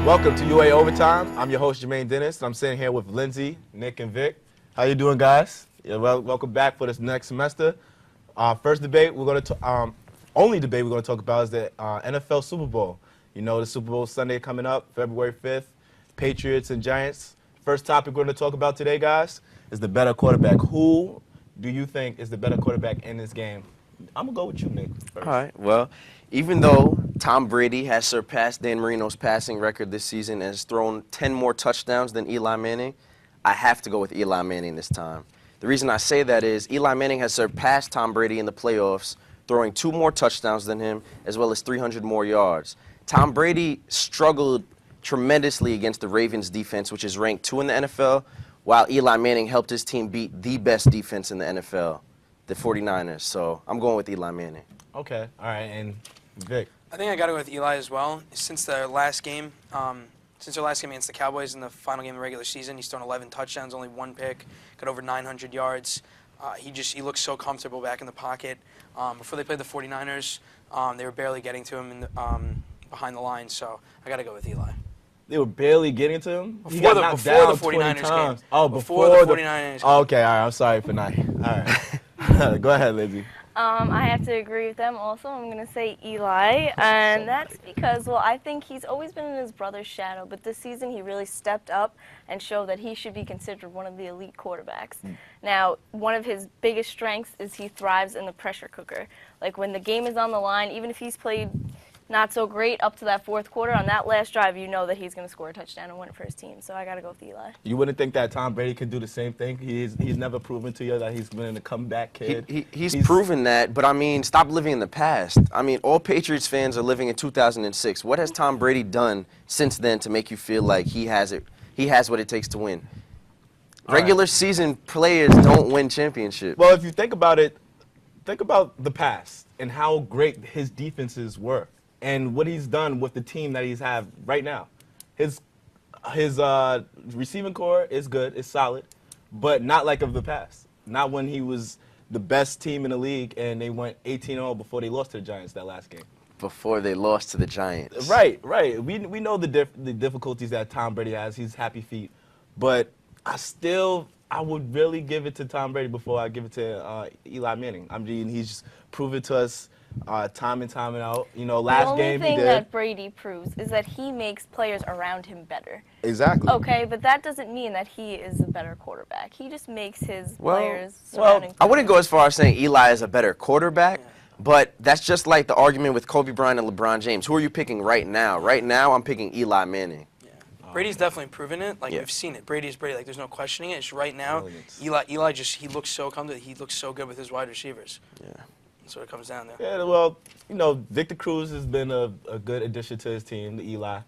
Welcome to UA Overtime. I'm your host, Jermaine Dennis, and I'm sitting here with Lindsay, Nick, and Vic. How you doing, guys? Yeah, welcome back for this next semester. First debate we're going to only debate we're going to talk about is the NFL Super Bowl. You know, the Super Bowl Sunday coming up, February 5th. Patriots and Giants. First topic we're going to talk about today, guys, is the better quarterback. Who do you think is the better quarterback in this game? I'm going to go with you, Nick, first. All right. Well, even though Tom Brady has surpassed Dan Marino's passing record this season and has thrown 10 more touchdowns than Eli Manning, I have to go with Eli Manning this time. The reason I say that is Eli Manning has surpassed Tom Brady in the playoffs, throwing 2 more touchdowns than him, as well as 300 more yards. Tom Brady struggled tremendously against the Ravens defense, which is ranked 2 in the NFL, while Eli Manning helped his team beat the best defense in the NFL, the 49ers. So I'm going with Eli Manning. Okay. All right. And Vic? I think I got to go with Eli as well. Since their last game against the Cowboys in the final game of the regular season, he's thrown 11 touchdowns, only 1 pick, got over 900 yards. He looks so comfortable back in the pocket. Before they played the 49ers, they were barely getting to him behind the line, so I got to go with Eli. They were barely getting to him? Before the 49ers game. Oh, before the 49ers game. Oh, okay, all right. I'm sorry for not. All right. Go ahead, Lindsay. I have to agree with them also. I'm going to say Eli, and that's because, well, I think he's always been in his brother's shadow, but this season he really stepped up and showed that he should be considered one of the elite quarterbacks. Now, one of his biggest strengths is he thrives in the pressure cooker. Like when the game is on the line, even if he's played not so great up to that 4th quarter, on that last drive, you know that he's going to score a touchdown and win it for his team. So I got to go with Eli. You wouldn't think that Tom Brady could do the same thing? He's never proven to you that he's been a comeback kid. He's proven that, but I mean, stop living in the past. I mean, all Patriots fans are living in 2006. What has Tom Brady done since then to make you feel like he has it? He has what it takes to win. Regular season players don't win championships. Well, if you think about it, think about the past and how great his defenses were. And what he's done with the team that he's have right now. His receiving core is good, it's solid, but not like of the past. Not when he was the best team in the league and they went 18-0 before they lost to the Giants that last game. Before they lost to the Giants. Right. We know the difficulties that Tom Brady has. He's happy feet. But I would really give it to Tom Brady before I give it to Eli Manning. I mean, he's just proven to us time and time out. You know, last game he did. The only thing that Brady proves is that he makes players around him better. Exactly. Okay, but that doesn't mean that he is a better quarterback. He just makes his players surrounding. I wouldn't go as far as saying Eli is a better quarterback, but that's just like the argument with Kobe Bryant and LeBron James. Who are you picking right now? Right now, I'm picking Eli Manning. Brady's definitely proven it. Like, we've seen it. Brady's Brady. Like, there's no questioning it. It's right now. Eli he looks so comfortable. He looks so good with his wide receivers. Yeah. That's what it comes down to. Yeah, well, you know, Victor Cruz has been a good addition to his team, the Eli.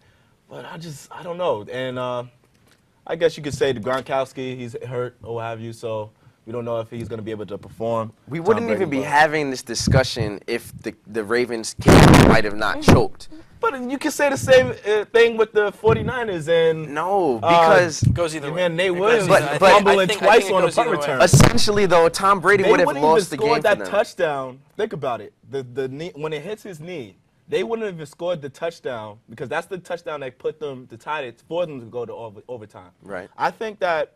But I don't know. And I guess you could say the Gronkowski, he's hurt or what have you, so we don't know if he's going to be able to perform. We wouldn't even be having this discussion if the Ravens might have not choked. But you can say the same thing with the 49ers and no, because it goes either way. Man, Nate Williams but fumbling twice on a punt return. Essentially, though, Tom Brady would have lost the game. They wouldn't even scored that touchdown. Think about it. The knee, when it hits his knee, they wouldn't have even scored the touchdown because that's the touchdown that put them to tie it for them to go to overtime. Right. I think that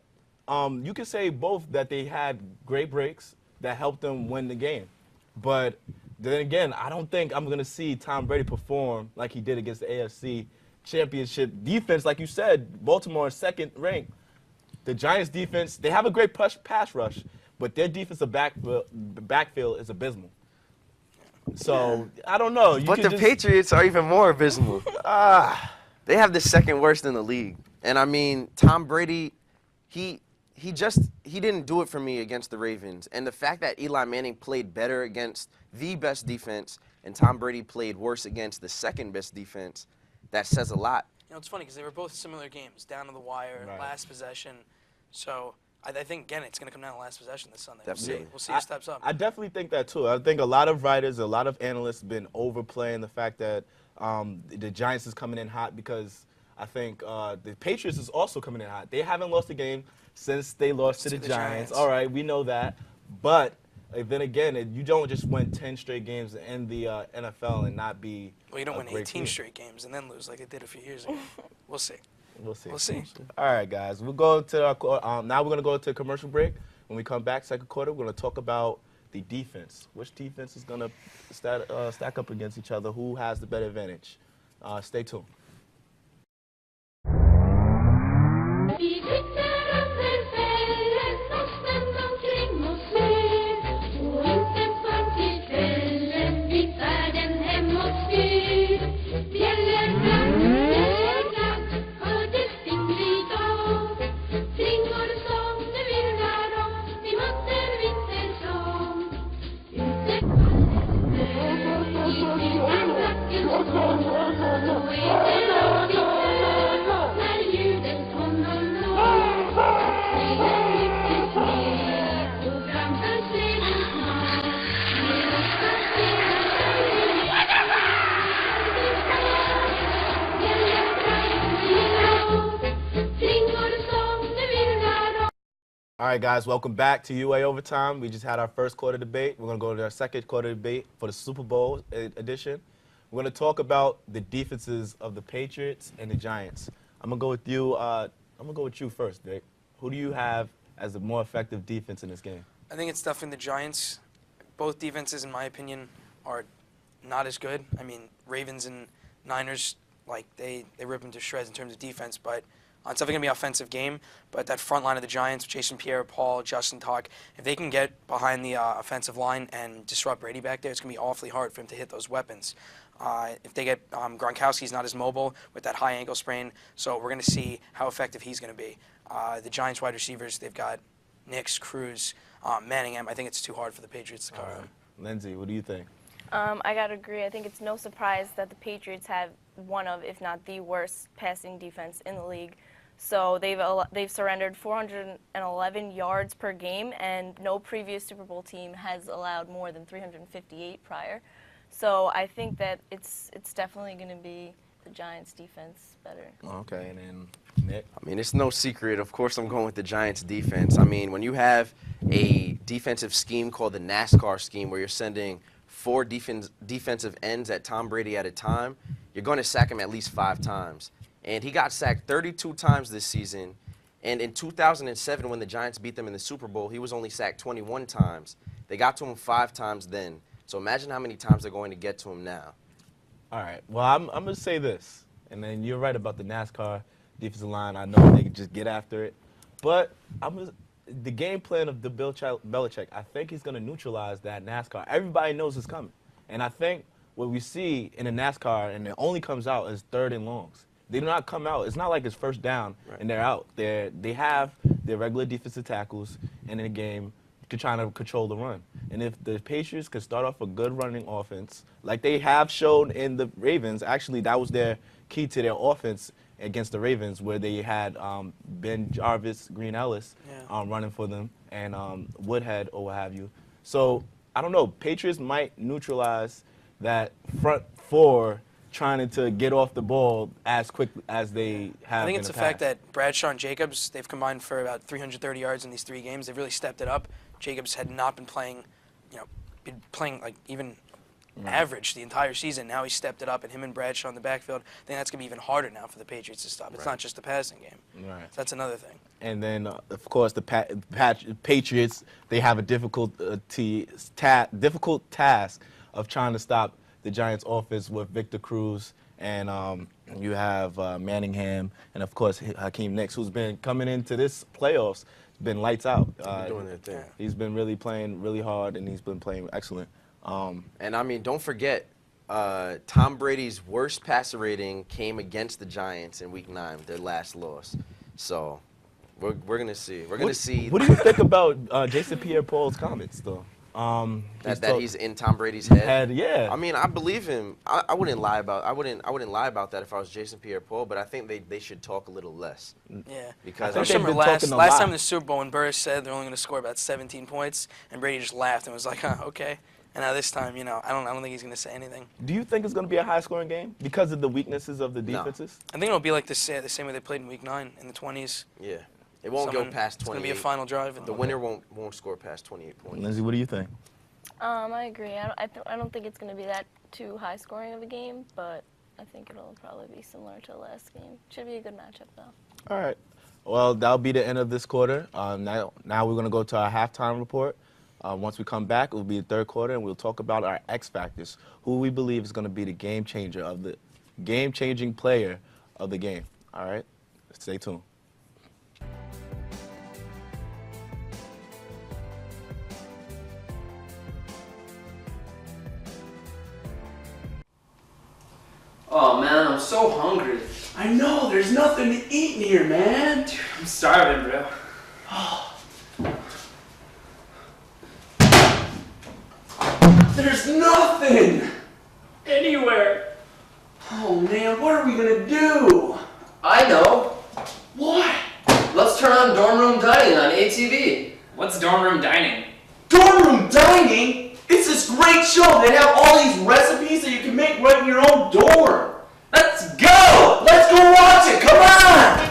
you can say both that they had great breaks that helped them win the game, but then again, I don't think I'm going to see Tom Brady perform like he did against the AFC Championship defense. Like you said, Baltimore is second ranked. The Giants defense, they have a great pass rush, but their defensive backfield is abysmal. So, I don't know. But the Patriots are even more abysmal. They have the second worst in the league. And, I mean, Tom Brady, he didn't do it for me against the Ravens. And the fact that Eli Manning played better against the best defense and Tom Brady played worse against the second best defense, that says a lot. You know, it's funny because they were both similar games, down to the wire, last possession. So I think, again, it's going to come down to last possession this Sunday. We'll see who steps up. I definitely think that, too. I think a lot of writers, a lot of analysts have been overplaying the fact that the Giants is coming in hot because I think the Patriots is also coming in hot. They haven't lost a game since they lost to the Giants. All right, we know that. But Like, then again, you don't just win 10 straight games in the NFL and not be. Well, you don't a win great 18 team. straight games and then lose like they did a few years ago. We'll see. We'll see. We'll see. All right, guys. We'll go to now we're gonna go to a commercial break. When we come back, second quarter, we're gonna talk about the defense. Which defense is gonna stack up against each other? Who has the better advantage? Stay tuned. Vi sitter under fällen och snön omkring oss ler. Och inte förrän till kvällen blir färden hemåt styr. Bjällerklang, hördes stinglig dag. Flingor nu virvlar de, vi möter vintersång. Ute faller snö, i vildmarkens skål. Och är det lagom när ljuden kommer når. Snön lyftes ner och framför sleden snart. Med rösta spelar kärlek. All right, guys, welcome back to UA Overtime. We just had our first quarter debate. We're going to go to our second quarter debate for the Super Bowl edition. We're going to talk about the defenses of the Patriots and the Giants. I'm going to go with you. I'm going to go with you first, Vic. Who do you have as the more effective defense in this game? I think it's definitely the Giants. Both defenses, in my opinion, are not as good. I mean, Ravens and Niners, like they rip them to shreds in terms of defense, but it's definitely going to be an offensive game. But that front line of the Giants, Jason Pierre-Paul, Justin Tuck, if they can get behind the offensive line and disrupt Brady back there, it's going to be awfully hard for him to hit those weapons. If they get Gronkowski's not as mobile with that high ankle sprain, so we're going to see how effective he's going to be. The Giants wide receivers, they've got Nix, Cruz, Manningham. I think it's too hard for the Patriots to cover them. Lindsay, what do you think? I got to agree. I think it's no surprise that the Patriots have one of, if not the worst, passing defense in the league. So they've surrendered 411 yards per game, and no previous Super Bowl team has allowed more than 358 prior. So I think that it's definitely going to be the Giants' defense better. Okay, and then Nick? I mean, it's no secret. Of course, I'm going with the Giants' defense. I mean, when you have a defensive scheme called the NASCAR scheme where you're sending 4 defensive ends at Tom Brady at a time, you're going to sack him at least 5 times. And he got sacked 32 times this season. And in 2007, when the Giants beat them in the Super Bowl, he was only sacked 21 times. They got to him 5 times then. So imagine how many times they're going to get to him now. All right. Well, I'm going to say this, and then you're right about the NASCAR defensive line. I know they can just get after it. But the game plan of the Belichick, I think he's going to neutralize that NASCAR. Everybody knows it's coming. And I think what we see in the NASCAR, and it only comes out, is 3rd and longs. They do not come out. It's not like it's first down and they're out. They have their regular defensive tackles in the game trying to control the run. And if the Patriots could start off a good running offense, like they have shown in the Ravens, actually that was their key to their offense against the Ravens, where they had Ben Jarvis, Green Ellis running for them, and Woodhead or what have you. So I don't know. Patriots might neutralize that front 4 trying to get off the ball as quickly as they have. I think in it's the the fact past. that Bradshaw and Jacobs, they've combined for about 330 yards in these 3 games. They've really stepped it up. Jacobs had not been playing, like even average the entire season. Now he stepped it up, and him and Bradshaw in the backfield. I think that's going to be even harder now for the Patriots to stop. It's not just the passing game. Right. So that's another thing. And then, of course, the Patriots, they have a difficult task of trying to stop the Giants' offense with Victor Cruz, and you have Manningham, and of course Hakeem Nicks, who's been coming into this playoffs, been lights out. Doing their thing. He's been really playing really hard, and he's been playing excellent. And I mean, don't forget, Tom Brady's worst passer rating came against the Giants in Week 9, their last loss. So we're gonna see. We're gonna see. What do you think about Jason Pierre-Paul's comments, though? That he's in Tom Brady's head. Yeah. I mean, I believe him. I wouldn't lie about. I wouldn't lie about that if I was Jason Pierre-Paul. But I think they should talk a little less. Yeah. Because I think they've remember been talking a last lot. time in the Super Bowl when Burris said they're only going to score about 17 points, and Brady just laughed and was like, okay. And now this time, I don't think he's going to say anything. Do you think it's going to be a high-scoring game because of the weaknesses of the defenses? I think it'll be like the same way they played in Week 9 in the 20s. Yeah. It won't go past 28. It's going to be a final drive. And The winner won't score past 28 points. Lindsay, what do you think? I agree. I don't think it's going to be that too high scoring of a game, but I think it'll probably be similar to the last game. Should be a good matchup, though. All right. Well, that'll be the end of this quarter. Now we're going to go to our halftime report. Once we come back, it will be the third quarter, and we'll talk about our X factors, who we believe is going to be the game-changing player of the game. All right? Stay tuned. Oh man, I'm so hungry. I know, there's nothing to eat in here, man. Dude, I'm starving, bro. There's nothing Anywhere. Oh man, what are we gonna do? I know. What? Let's turn on dorm room dining on ATV. What's dorm room dining? Dorm room dining? It's this great show. They have all these recipes that you can make right in your own dorm. Let's go! Let's go watch it, come on!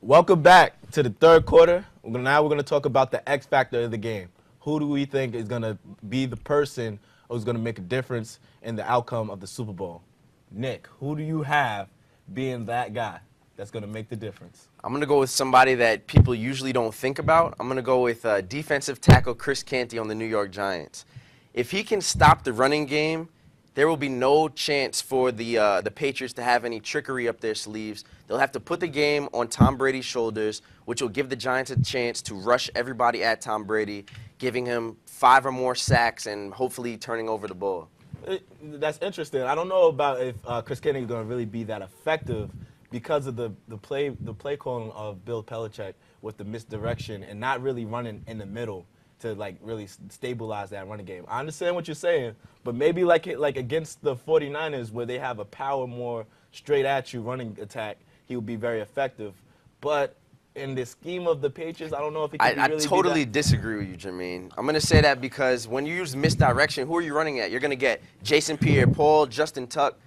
Welcome back to the third quarter. Now we're going to talk about the X factor of the game. Who do we think is going to be the person who's going to make a difference in the outcome of the Super Bowl? Nick, who do you have being that guy that's going to make the difference? I'm going to go with somebody that people usually don't think about. I'm going to go with defensive tackle Chris Canty on the New York Giants. If he can stop the running game, there will be no chance for the Patriots to have any trickery up their sleeves. They'll have to put the game on Tom Brady's shoulders, which will give the Giants a chance to rush everybody at Tom Brady, giving him 5 or more sacks and hopefully turning over the ball. That's interesting. I don't know about if Chris Canty is going to really be that effective because of the play calling of Bill Belichick with the misdirection and not really running in the middle to like really stabilize that running game. I understand what you're saying, but maybe like against the 49ers where they have a power more straight at you running attack, he would be very effective. But in the scheme of the Patriots, I don't know if he can really I totally disagree with you, Jermaine. I'm going to say that because when you use misdirection, who are you running at? You're going to get Jason Pierre-Paul, Justin Tuck.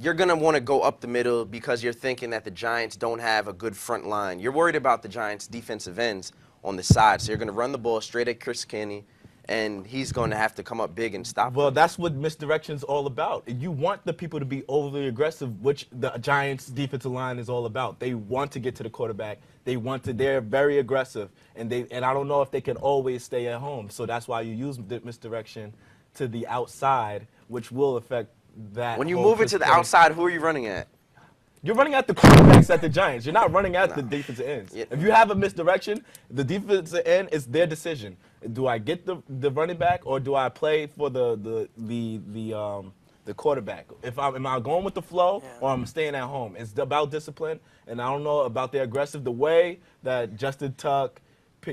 You're going to want to go up the middle because you're thinking that the Giants don't have a good front line. You're worried about the Giants' defensive ends on the side. So you're going to run the ball straight at Chris Canty, and he's going to have to come up big and stop Well, him. that's what misdirection's all about. You want the people to be overly aggressive, which the Giants' defensive line is all about. They want to get to the quarterback. They're very aggressive, and I don't know if they can always stay at home. So that's why you use the misdirection to the outside, which will affect that. When you whole move it to the Chris Canty. outside, who are you running at? You're running at the quarterbacks at the Giants. You're not running at the defensive ends. Yeah. If you have a misdirection, the defensive end is their decision. Do I get the running back or do I play for the quarterback? Am I going with the flow or I'm staying at home? It's about discipline, and I don't know about the aggressive. The way that Justin Tuck,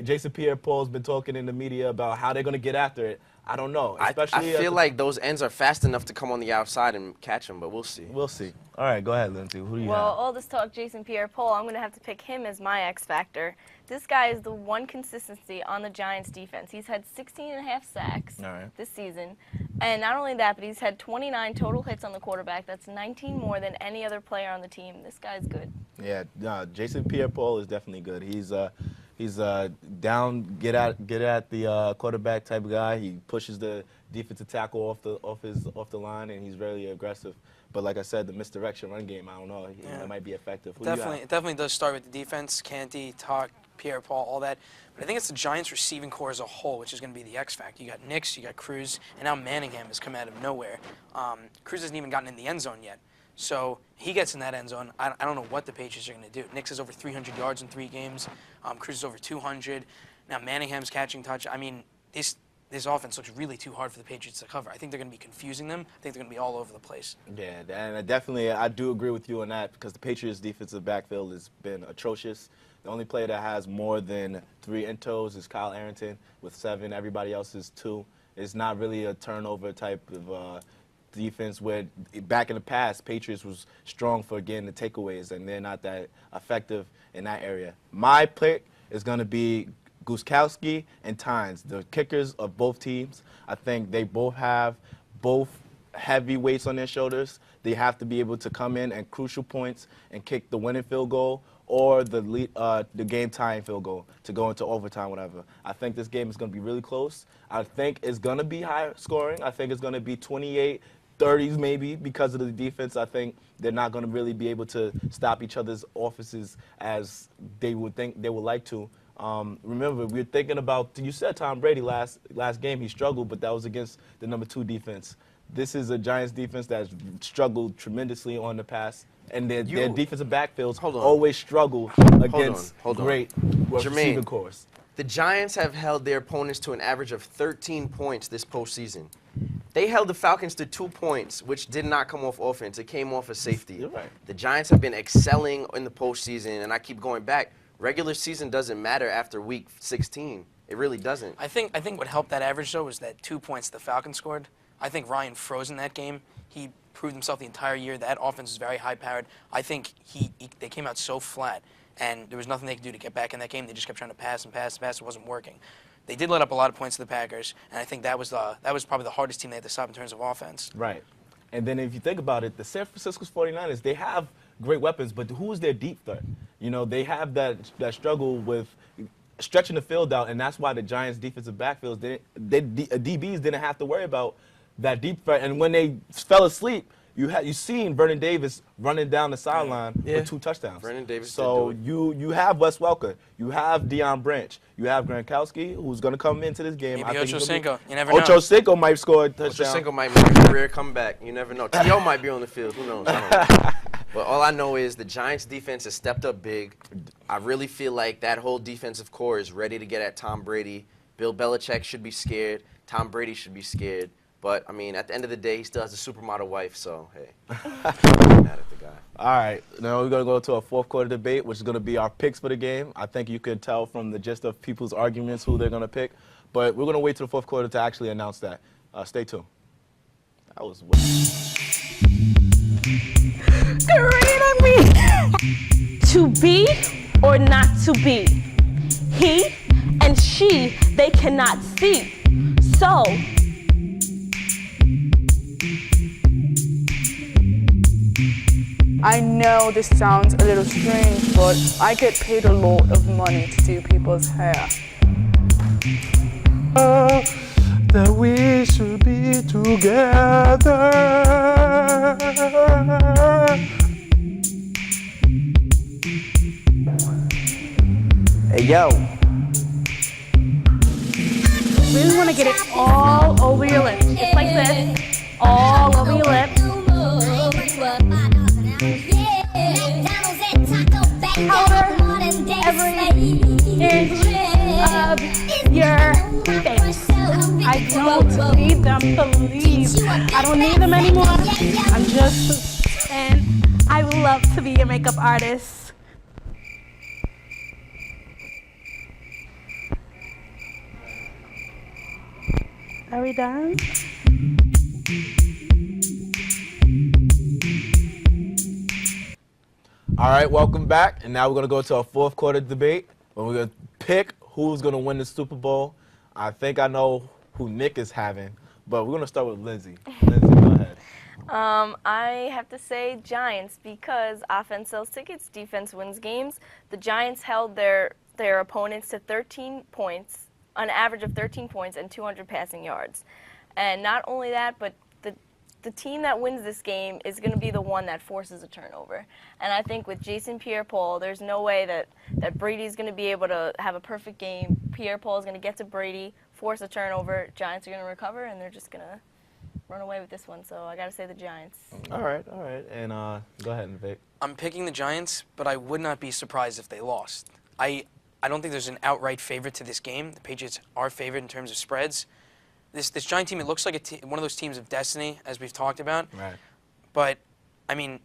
Jason Pierre-Paul has been talking in the media about how they're going to get after it. I don't know. I Especially feel like those ends are fast enough to come on the outside and catch him, but we'll see. We'll see. All right, go ahead, Lindsay. Who do you Well, have? all this talk, Jason Pierre-Paul, I'm going to have to pick him as my X factor. This guy is the one consistency on the Giants defense. He's had 16.5 sacks this season. And not only that, but he's had 29 total hits on the quarterback. That's 19 more than any other player on the team. This guy's good. Yeah, Jason Pierre-Paul is definitely good. He's down, get at the quarterback type of guy. He pushes the defensive tackle off the line, and he's very aggressive. But like I said, the misdirection run game, I don't know. It might be effective. Who do you have? It definitely does start with the defense, Canty, Tuck, Pierre-Paul, all that. But I think it's the Giants' receiving core as a whole, which is going to be the X factor. You got Nix, you got Cruz, and now Manningham has come out of nowhere. Cruz hasn't even gotten in the end zone yet. So he gets in that end zone. I don't know what the Patriots are going to do. Nix is over 300 yards in 3 games. Cruz is over 200. Now Manningham's catching touch. I mean, this offense looks really too hard for the Patriots to cover. I think they're going to be confusing them. I think they're going to be all over the place. Yeah, and I do agree with you on that because the Patriots' defensive backfield has been atrocious. The only player that has more than 3 intos is Kyle Arrington with 7. Everybody else is 2. It's not really a turnover type of defense where back in the past, Patriots was strong for getting the takeaways, and they're not that effective in that area. My pick is going to be Guzkowski and Tynes, the kickers of both teams. I think they both have both heavy weights on their shoulders. They have to be able to come in at crucial points and kick the winning field goal or the game-tying field goal to go into overtime, whatever. I think this game is going to be really close. I think it's going to be high scoring. I think it's going to be 28-30s maybe because of the defense. I think they're not going to really be able to stop each other's offenses as they would think they would like to. Remember, we're thinking about, you said Tom Brady last game, he struggled, but that was against the number 2 defense. This is a Giants defense that's struggled tremendously on the pass, and their defensive backfields always struggle against great receiving cores. The Giants have held their opponents to an average of 13 points this postseason. They held the Falcons to 2 points, which did not come off offense. It came off a safety. You're right. The Giants have been excelling in the postseason, and I keep going back. Regular season doesn't matter after week 16. It really doesn't. I think what helped that average, though, was that 2 points the Falcons scored. I think Ryan froze in that game. He proved himself the entire year. That offense is very high-powered. I think they came out so flat, and there was nothing they could do to get back in that game. They just kept trying to pass and pass and pass. It wasn't working. They did let up a lot of points to the Packers, and I think that was probably the hardest team they had to stop in terms of offense. Right. And then if you think about it, the San Francisco 49ers, they have great weapons, but who is their deep threat? You know, they have that struggle with stretching the field out, and that's why the Giants' defensive backfields, DBs didn't have to worry about that deep threat. And when they fell asleep, you seen Vernon Davis running down the sideline with 2 touchdowns. Vernon Davis So did do it. you have Wes Welker, you have Deion Branch, you have Gronkowski, who's going to come into this game. Maybe Ocho Cinco. You never know. Ocho Cinco might score a touchdown. Ocho Cinco might make a career comeback. You never know. T.O. might be on the field. Who knows? I don't know. But all I know is the Giants' defense has stepped up big. I really feel like that whole defensive core is ready to get at Tom Brady. Bill Belichick should be scared. Tom Brady should be scared. But, I mean, at the end of the day, he still has a supermodel wife, so, hey, I'm mad at the guy. All right, now we're going to go to a fourth quarter debate, which is going to be our picks for the game. I think you can tell from the gist of people's arguments who they're going to pick. But we're going to wait till the fourth quarter to actually announce that. Stay tuned. That was Great on me. To be or not to be. He and she, they cannot see. So, I know this sounds a little strange, but I get paid a lot of money to do people's hair. That we should be together. Hey, yo. really want to get it all over your lips. Just like this. All over your lips. Powder every inch of your face. I don't need them to leave. I don't need them anymore. I'm just, and I would love to be a makeup artist. Are we done? All right, welcome back. And now we're going to go to our fourth quarter debate where we're going to pick who's going to win the Super Bowl. I think I know who Nick is having, but we're going to start with Lindsay. Lindsay, go ahead. I have to say Giants because offense sells tickets, defense wins games. The Giants held their opponents to 13 points, an average of 13 points and 200 passing yards. And not only that, but the team that wins this game is going to be the one that forces a turnover. And I think with Jason Pierre-Paul, there's no way that Brady's going to be able to have a perfect game. Pierre-Paul is going to get to Brady, force a turnover. Giants are going to recover, and they're just going to run away with this one. So I got to say the Giants. All right. And go ahead, Vic. I'm picking the Giants, but I would not be surprised if they lost. I don't think there's an outright favorite to this game. The Patriots are favored in terms of spreads. This Giant team, it looks like one of those teams of destiny, as we've talked about. Right. But, I mean,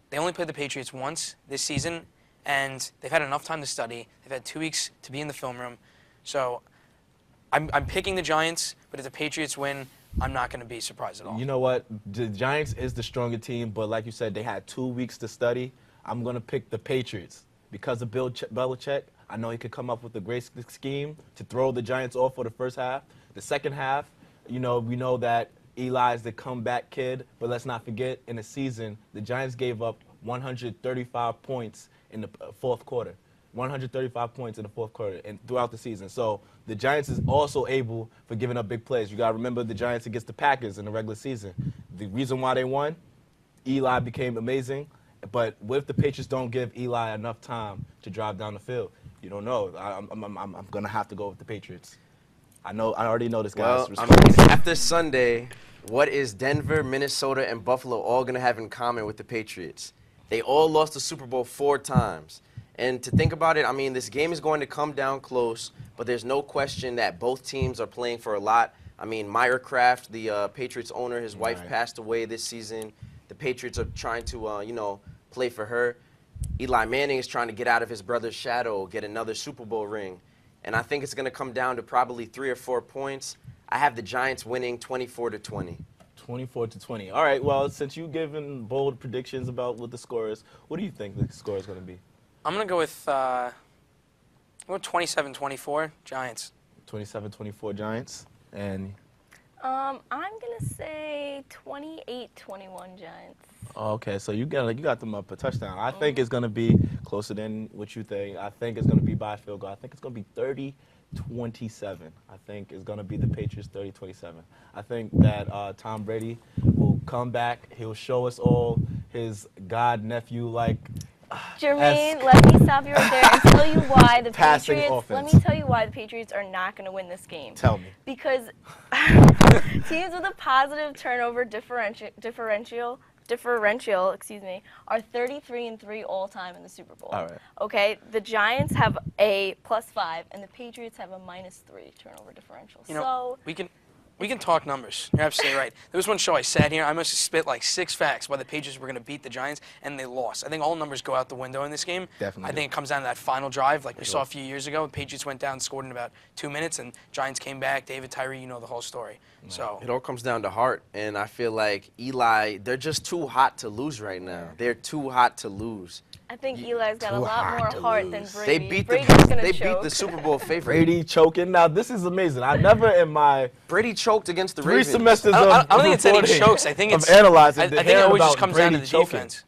they only played the Patriots once this season, and they've had enough time to study. They've had 2 weeks to be in the film room. So I'm picking the Giants, but if the Patriots win, I'm not going to be surprised at all. You know what? The Giants is the stronger team, but like you said, they had 2 weeks to study. I'm going to pick the Patriots. Because of Bill Belichick, I know he could come up with a great scheme to throw the Giants off for the first half. The second half, we know that Eli is the comeback kid, but let's not forget, in the season, the Giants gave up 135 points in the fourth quarter. 135 points in the fourth quarter and throughout the season. So the Giants is also able for giving up big plays. You got to remember the Giants against the Packers in the regular season. The reason why they won, Eli became amazing. But what if the Patriots don't give Eli enough time to drive down the field? You don't know. I'm going to have to go with the Patriots. I already know this guy's response. After Sunday, what is Denver, Minnesota, and Buffalo all going to have in common with the Patriots? They all lost the Super Bowl 4 times. And to think about it, I mean, this game is going to come down close, but there's no question that both teams are playing for a lot. I mean, Meyer Kraft, the Patriots owner, his wife passed away this season. The Patriots are trying to, play for her. Eli Manning is trying to get out of his brother's shadow, get another Super Bowl ring. And I think it's going to come down to probably 3 or 4 points. I have the Giants winning 24-20. 24-20. All right, well, since you've given bold predictions about what the score is, what do you think the score is going to be? I'm going to go with 27-24 Giants. 27-24 Giants. And I'm going to say 28-21 Giants. okay, so you got them up a touchdown. I think it's going to be closer than what you think. I think it's going to be by a field goal. I think it's going to be 30-27. I think it's going to be the Patriots 30-27. I think that Tom Brady will come back. He'll show us all his god-nephew-like Jermaine, let me stop you right there and tell you why the Passing Patriots. offense. Let me tell you why the Patriots are not going to win this game. Tell me. Because teams with a positive turnover differential, are 33-3 all time in the Super Bowl. All right. Okay, the Giants have a +5 and the Patriots have a -3 turnover differential. So we can talk numbers. You're absolutely right. There was one show I sat here. I must have spit like 6 facts why the Patriots were going to beat the Giants, and they lost. I think all numbers go out the window in this game. Definitely. I think it comes down to that final drive, like we saw a few years ago. The Patriots went down, scored in about 2 minutes, and Giants came back. David Tyree, you know the whole story. So it all comes down to heart, and I feel like Eli, they're just too hot to lose right now. They're too hot to lose. I think Eli's got a lot more heart than Brady. They beat the Super Bowl favorite. Brady choking. Now, this is amazing. I never in my Brady choked against the 3 Ravens. semesters I don't think it's that he reporting chokes. I think it's analyzing. I think it always just comes down to the defense.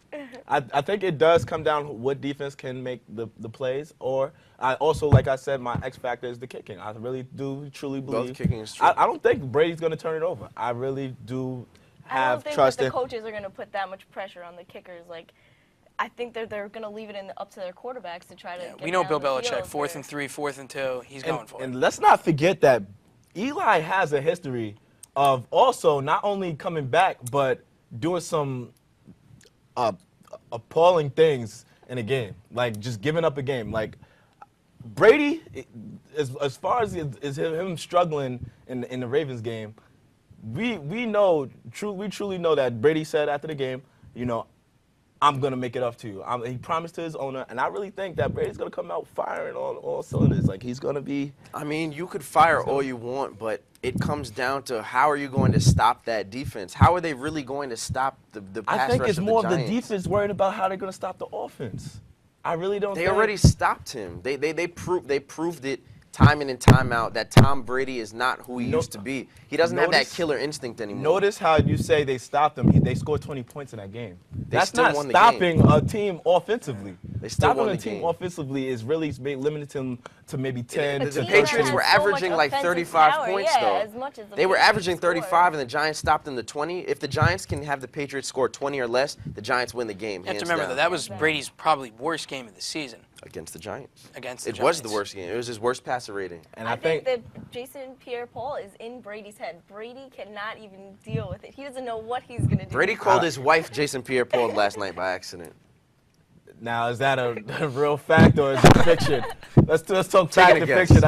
I think it does come down to what defense can make the plays. Or I also, like I said, my X factor is the kicking. I really do truly believe. Both kicking is true. I don't think Brady's going to turn it over. I really do I don't have think trust that in. the coaches are going to put that much pressure on the kickers. Like, I think they're going to leave it up to their quarterbacks to try to get We know down Bill the Belichick, field 4th and 3, 4th and 2. He's going for it. And let's not forget that Eli has a history of also not only coming back, but doing some appalling things in a game, like just giving up a game. Like Brady, as far as him struggling in the Ravens game, we truly know that Brady said after the game, I'm going to make it up to you. He promised to his owner, and I really think that Brady's going to come out firing on all cylinders. Like, he's going to be... I mean, you could fire all you want, but it comes down to how are you going to stop that defense? How are they really going to stop the pass rush of the Giants? I think it's more of the defense worried about how they're going to stop the offense. I really don't think... They already stopped him. They proved it time in and time out that Tom Brady is not who he used to be. He doesn't have that killer instinct anymore. Notice how you say they stopped him. They scored 20 points in that game. That's still not won the stopping a team offensively. They still Stopping won a the team game. offensively is really limited them to maybe 10. A The team Patriots that were has so much averaging like offensive 35 power, points, yeah, though. as much as the They were Patriots averaging score. 35, and the Giants stopped them to 20. If the Giants can have the Patriots score 20 or less, the Giants win the game. You have to hands remember down. that was Brady's probably worst game of the season Against the Giants. against the It Giants. was the worst game. It was his worst passer rating. And I think that Jason Pierre-Paul is in Brady's head. Brady cannot even deal with it. He doesn't know what he's going to do. Brady called his wife Jason Pierre-Paul last night by accident. Now, is that a real fact or is it fiction? Let's talk fact and fiction.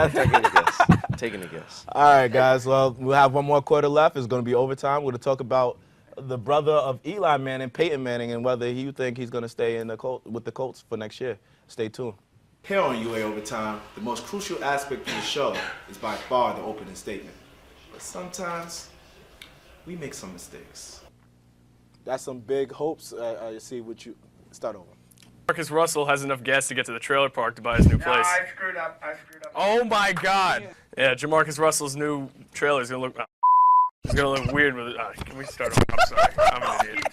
Taking a guess. All right, guys. Well, we'll have one more quarter left. It's going to be overtime. We're going to talk about the brother of Eli Manning, Peyton Manning, and whether you think he's going to stay with the Colts for next year. Stay tuned. Here on UA Overtime, the most crucial aspect of the show is by far the opening statement. But sometimes we make some mistakes. That's some big hopes. I see what you start over. Marcus Russell has enough gas to get to the trailer park to buy his new place. I screwed up. Oh my God! Yeah, Jamarcus Russell's new trailer is gonna look. It's gonna look weird with it. Can we start over? I'm sorry. I'm an idiot.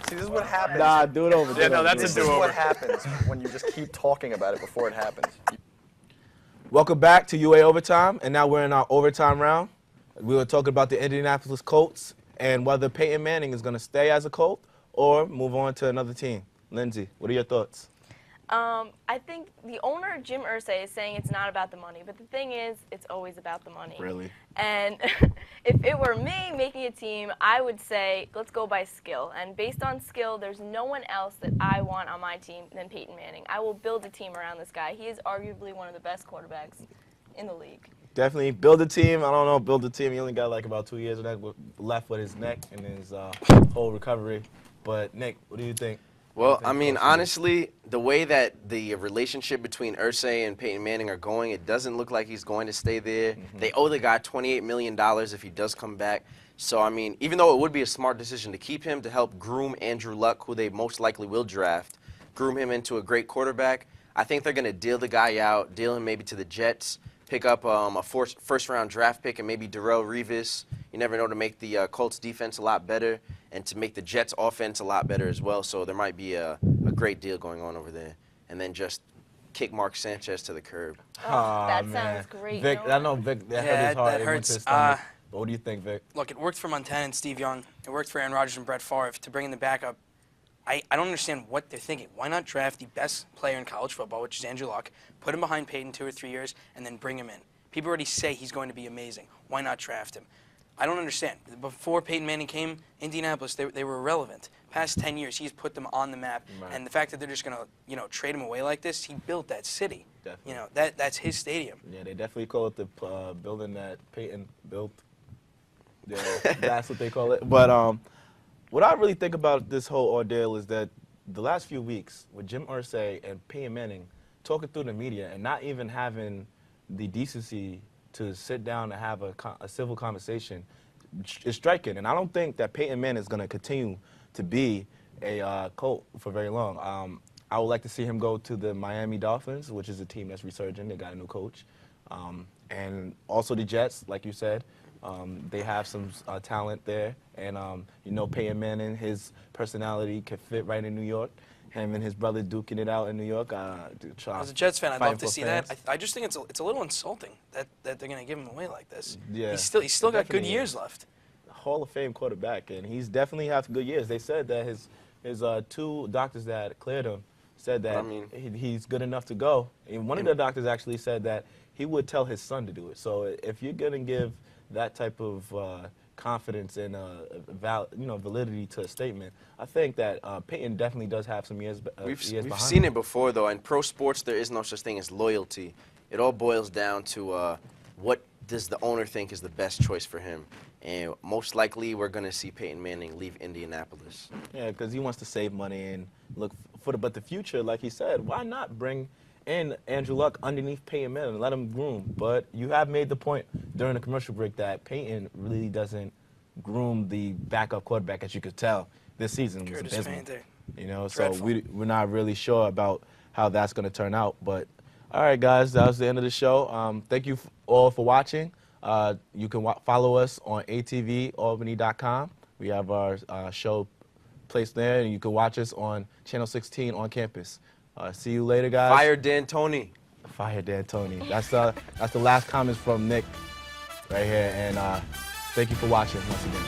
See, this is what happens. Nah, do it over. Yeah, no, that's a This is do-over. what happens when you just keep talking about it before it happens. Welcome back to UA Overtime, and now we're in our overtime round. We were talking about the Indianapolis Colts and whether Peyton Manning is going to stay as a Colt or move on to another team. Lindsay, what are your thoughts? I think the owner, Jim Irsay, is saying it's not about the money, but the thing is, it's always about the money. Really? And if it were me making a team, I would say, let's go by skill. And based on skill, there's no one else that I want on my team than Peyton Manning. I will build a team around this guy. He is arguably one of the best quarterbacks in the league. Definitely build a team. I don't know, build a team. He only got like about 2 years left with his neck and his whole recovery. But Nick, what do you think? Well, I mean, honestly, the way that the relationship between Irsay and Peyton Manning are going, it doesn't look like he's going to stay there. They owe the guy $28 million if he does come back. So, I mean, even though it would be a smart decision to keep him to help groom Andrew Luck, who they most likely will draft, groom him into a great quarterback, I think they're going to deal the guy out, deal him maybe to the Jets, pick up a first-round draft pick and maybe Darrelle Revis. You never know, to make the Colts defense a lot better and to make the Jets offense a lot better as well. So there might be a great deal going on over there. And then just kick Mark Sanchez to the curb. That sounds great. Vic, I know Vic, that hurt his heart. that It went to his hurts. stomach. But what do you think, Vic? Look, it worked for Montana and Steve Young. It worked for Aaron Rodgers and Brett Favre to bring in the backup. I don't understand what they're thinking. Why not draft the best player in college football, which is Andrew Luck, put him behind Peyton 2 or 3 years, and then bring him in? People already say he's going to be amazing. Why not draft him? I don't understand. Before Peyton Manning came, Indianapolis, they were irrelevant. Past 10 years, he's put them on the map. Right. And the fact that they're just going to, trade him away like this, he built that city. Definitely. That's his stadium. Yeah, they definitely call it the building that Peyton built. Yeah, that's what they call it. But what I really think about this whole ordeal is that the last few weeks with Jim Irsay and Peyton Manning talking through the media and not even having the decency to sit down and have a civil conversation is striking. And I don't think that Peyton Manning is going to continue to be a Colt for very long. I would like to see him go to the Miami Dolphins, which is a team that's resurging. They got a new coach. And also the Jets, like you said. They have some talent there. And, Peyton Manning, his personality can fit right in New York. Him and his brother duking it out in New York. As a Jets fan, I'd love to see that. I just think it's a little insulting that they're going to give him away like this. Yeah, he's still got good years left. Hall of Fame quarterback, and he's definitely have good years. They said that his 2 doctors that cleared him said that he's good enough to go. And one of the doctors actually said that he would tell his son to do it. So if you're going to give that type of confidence and validity to a statement, I think that Peyton definitely does have some years. We've behind seen him. it before, though. In pro sports, there is no such thing as loyalty. It all boils down to what does the owner think is the best choice for him. And most likely, we're going to see Peyton Manning leave Indianapolis. Yeah, because he wants to save money and look for but the future, like he said, why not bring in Andrew Luck underneath Peyton Manning and let him groom? But you have made the point during the commercial break that Peyton really doesn't groom the backup quarterback, as you could tell this season. Was abysmal. So we're not really sure about how that's going to turn out. But all right, guys, that was the end of the show. Thank you all for watching. You can follow us on atvalbany.com. We have our show placed there, and you can watch us on Channel 16 on campus. See you later, guys. Fire D'Antoni. Fire D'Antoni. That's the last comments from Nick right here. And thank you for watching once again.